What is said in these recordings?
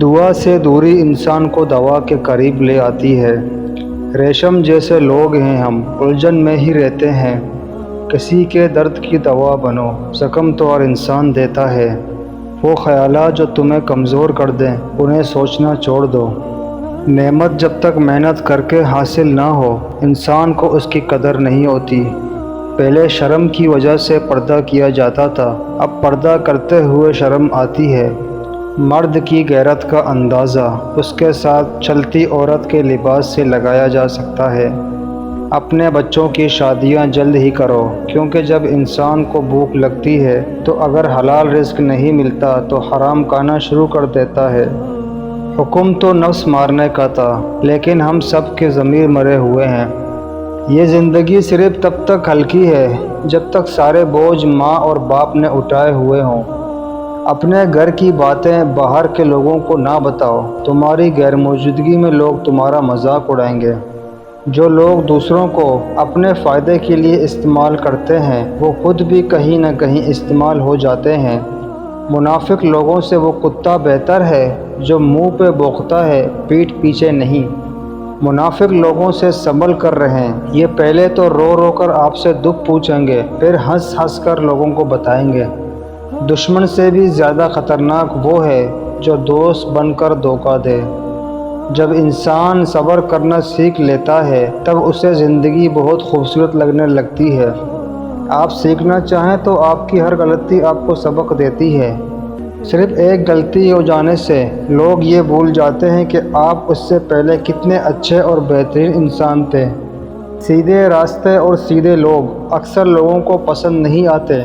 دعا سے دوری انسان کو دوا کے قریب لے آتی ہے۔ ریشم جیسے لوگ ہیں ہم، الجھن میں ہی رہتے ہیں۔ کسی کے درد کی دوا بنو، زخم تو ہر انسان دیتا ہے۔ وہ خیالات جو تمہیں کمزور کر دیں انہیں سوچنا چھوڑ دو۔ نعمت جب تک محنت کر کے حاصل نہ ہو انسان کو اس کی قدر نہیں ہوتی۔ پہلے شرم کی وجہ سے پردہ کیا جاتا تھا، اب پردہ کرتے ہوئے شرم آتی ہے۔ مرد کی غیرت کا اندازہ اس کے ساتھ چلتی عورت کے لباس سے لگایا جا سکتا ہے۔ اپنے بچوں کی شادیاں جلد ہی کرو، کیونکہ جب انسان کو بھوک لگتی ہے تو اگر حلال رزق نہیں ملتا تو حرام کھانا شروع کر دیتا ہے۔ حکم تو نفس مارنے کا تھا، لیکن ہم سب کے ضمیر مرے ہوئے ہیں۔ یہ زندگی صرف تب تک ہلکی ہے جب تک سارے بوجھ ماں اور باپ نے اٹھائے ہوئے ہوں۔ اپنے گھر کی باتیں باہر کے لوگوں کو نہ بتاؤ، تمہاری غیر موجودگی میں لوگ تمہارا مذاق اڑائیں گے۔ جو لوگ دوسروں کو اپنے فائدے کے لیے استعمال کرتے ہیں وہ خود بھی کہیں نہ کہیں استعمال ہو جاتے ہیں۔ منافق لوگوں سے وہ کتا بہتر ہے جو منہ پہ بوقتا ہے، پیٹھ پیچھے نہیں۔ منافق لوگوں سے سنبھل کر رہیں، یہ پہلے تو رو رو کر آپ سے دکھ پوچھیں گے، پھر ہنس ہنس کر لوگوں کو بتائیں گے۔ دشمن سے بھی زیادہ خطرناک وہ ہے جو دوست بن کر دھوکہ دے۔ جب انسان صبر کرنا سیکھ لیتا ہے تب اسے زندگی بہت خوبصورت لگنے لگتی ہے۔ آپ سیکھنا چاہیں تو آپ کی ہر غلطی آپ کو سبق دیتی ہے۔ صرف ایک غلطی ہو جانے سے لوگ یہ بھول جاتے ہیں کہ آپ اس سے پہلے کتنے اچھے اور بہترین انسان تھے۔ سیدھے راستے اور سیدھے لوگ اکثر لوگوں کو پسند نہیں آتے۔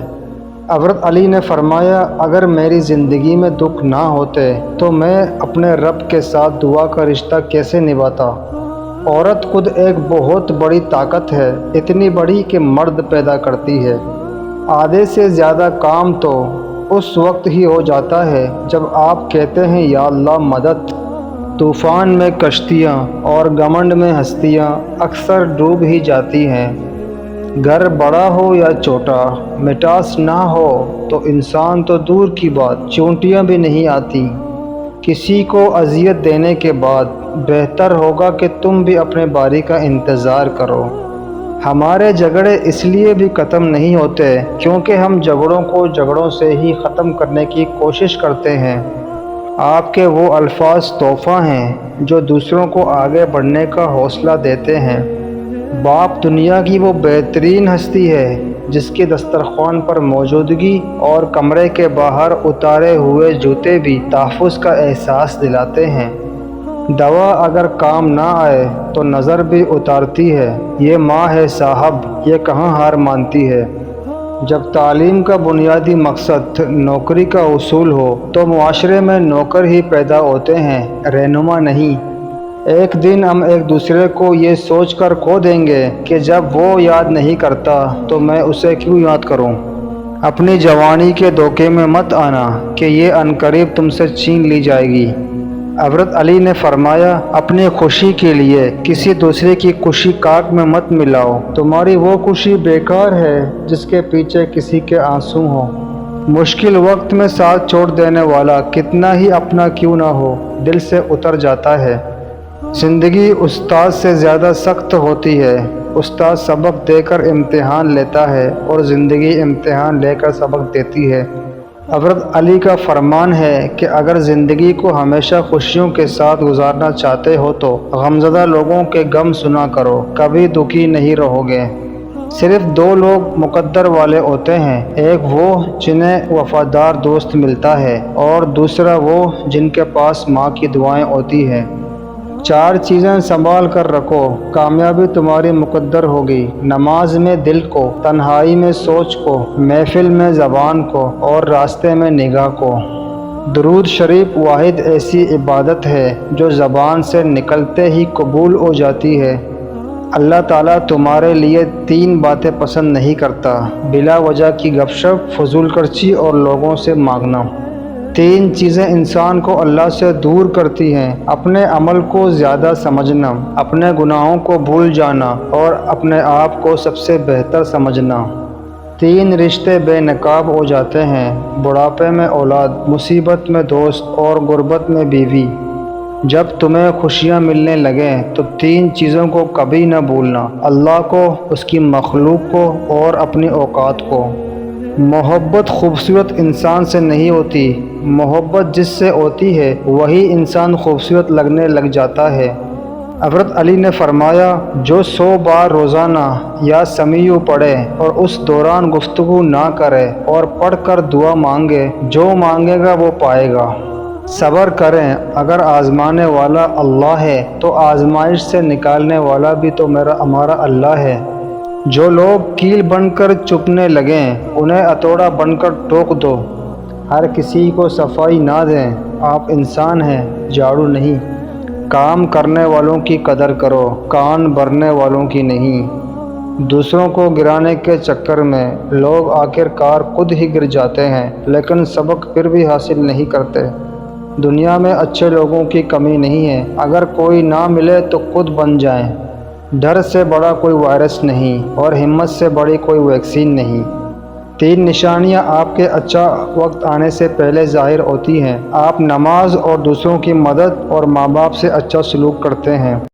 حضرت علی نے فرمایا، اگر میری زندگی میں دکھ نہ ہوتے تو میں اپنے رب کے ساتھ دعا کا رشتہ کیسے نبھاتا۔ عورت خود ایک بہت بڑی طاقت ہے، اتنی بڑی کہ مرد پیدا کرتی ہے۔ آدھے سے زیادہ کام تو اس وقت ہی ہو جاتا ہے جب آپ کہتے ہیں یا اللہ مدد۔ طوفان میں کشتیاں اور گھمنڈ میں ہستیاں اکثر ڈوب ہی جاتی ہیں۔ گھر بڑا ہو یا چھوٹا، مٹاس نہ ہو تو انسان تو دور کی بات چونٹیاں بھی نہیں آتی۔ کسی کو اذیت دینے کے بعد بہتر ہوگا کہ تم بھی اپنے باری کا انتظار کرو۔ ہمارے جھگڑے اس لیے بھی ختم نہیں ہوتے کیونکہ ہم جھگڑوں کو جھگڑوں سے ہی ختم کرنے کی کوشش کرتے ہیں۔ آپ کے وہ الفاظ تحفہ ہیں جو دوسروں کو آگے بڑھنے کا حوصلہ دیتے ہیں۔ باپ دنیا کی وہ بہترین ہستی ہے جس کی دسترخوان پر موجودگی اور کمرے کے باہر اتارے ہوئے جوتے بھی تحفظ کا احساس دلاتے ہیں۔ دوا اگر کام نہ آئے تو نظر بھی اتارتی ہے، یہ ماں ہے صاحب، یہ کہاں ہار مانتی ہے۔ جب تعلیم کا بنیادی مقصد نوکری کا حصول ہو تو معاشرے میں نوکر ہی پیدا ہوتے ہیں، رہنما نہیں۔ ایک دن ہم ایک دوسرے کو یہ سوچ کر کھو دیں گے کہ جب وہ یاد نہیں کرتا تو میں اسے کیوں یاد کروں۔ اپنی جوانی کے دھوکے میں مت آنا کہ یہ عنقریب تم سے چھین لی جائے گی۔ حضرت علی نے فرمایا، اپنی خوشی کے لیے کسی دوسرے کی خوشی کاک میں مت ملاؤ، تمہاری وہ خوشی بیکار ہے جس کے پیچھے کسی کے آنسو ہوں۔ مشکل وقت میں ساتھ چھوڑ دینے والا کتنا ہی اپنا کیوں نہ ہو دل سے اتر جاتا ہے۔ زندگی استاد سے زیادہ سخت ہوتی ہے۔ استاد سبق دے کر امتحان لیتا ہے اور زندگی امتحان لے کر سبق دیتی ہے۔ حضرت علی کا فرمان ہے کہ اگر زندگی کو ہمیشہ خوشیوں کے ساتھ گزارنا چاہتے ہو تو غمزدہ لوگوں کے غم سنا کرو، کبھی دکھی نہیں رہو گے۔ صرف دو لوگ مقدر والے ہوتے ہیں، ایک وہ جنہیں وفادار دوست ملتا ہے اور دوسرا وہ جن کے پاس ماں کی دعائیں ہوتی ہیں۔ چار چیزیں سنبھال کر رکھو، کامیابی تمہاری مقدر ہوگی: نماز میں دل کو، تنہائی میں سوچ کو، محفل میں زبان کو اور راستے میں نگاہ کو۔ درود شریف واحد ایسی عبادت ہے جو زبان سے نکلتے ہی قبول ہو جاتی ہے۔ اللہ تعالیٰ تمہارے لیے تین باتیں پسند نہیں کرتا: بلا وجہ کی گپ شپ، فضول خرچی اور لوگوں سے مانگنا۔ تین چیزیں انسان کو اللہ سے دور کرتی ہیں: اپنے عمل کو زیادہ سمجھنا، اپنے گناہوں کو بھول جانا اور اپنے آپ کو سب سے بہتر سمجھنا۔ 3 رشتے بے نقاب ہو جاتے ہیں، بڑھاپے میں اولاد، مصیبت میں دوست اور غربت میں بیوی۔ جب تمہیں خوشیاں ملنے لگیں تو 3 چیزوں کو کبھی نہ بھولنا: اللہ کو، اس کی مخلوق کو اور اپنی اوقات کو۔ محبت خوبصورت انسان سے نہیں ہوتی، محبت جس سے ہوتی ہے وہی انسان خوبصورت لگنے لگ جاتا ہے۔ حضرت علی نے فرمایا، جو 100 بار روزانہ یا سمیع پڑھے اور اس دوران گفتگو نہ کرے اور پڑھ کر دعا مانگے، جو مانگے گا وہ پائے گا۔ صبر کریں، اگر آزمانے والا اللہ ہے تو آزمائش سے نکالنے والا بھی تو ہمارا اللہ ہے۔ جو لوگ کیل بن کر چپنے لگیں انہیں ہتھوڑا بن کر ٹوک دو۔ ہر کسی کو صفائی نہ دیں، آپ انسان ہیں، جھاڑو نہیں۔ کام کرنے والوں کی قدر کرو، کان بھرنے والوں کی نہیں۔ دوسروں کو گرانے کے چکر میں لوگ آخر کار خود ہی گر جاتے ہیں لیکن سبق پھر بھی حاصل نہیں کرتے۔ دنیا میں اچھے لوگوں کی کمی نہیں ہے، اگر کوئی نہ ملے تو خود بن جائیں۔ ڈر سے بڑا کوئی وائرس نہیں اور ہمت سے بڑی کوئی ویکسین نہیں۔ 3 نشانیاں آپ کے اچھا وقت آنے سے پہلے ظاہر ہوتی ہیں: آپ نماز اور دوسروں کی مدد اور ماں باپ سے اچھا سلوک کرتے ہیں۔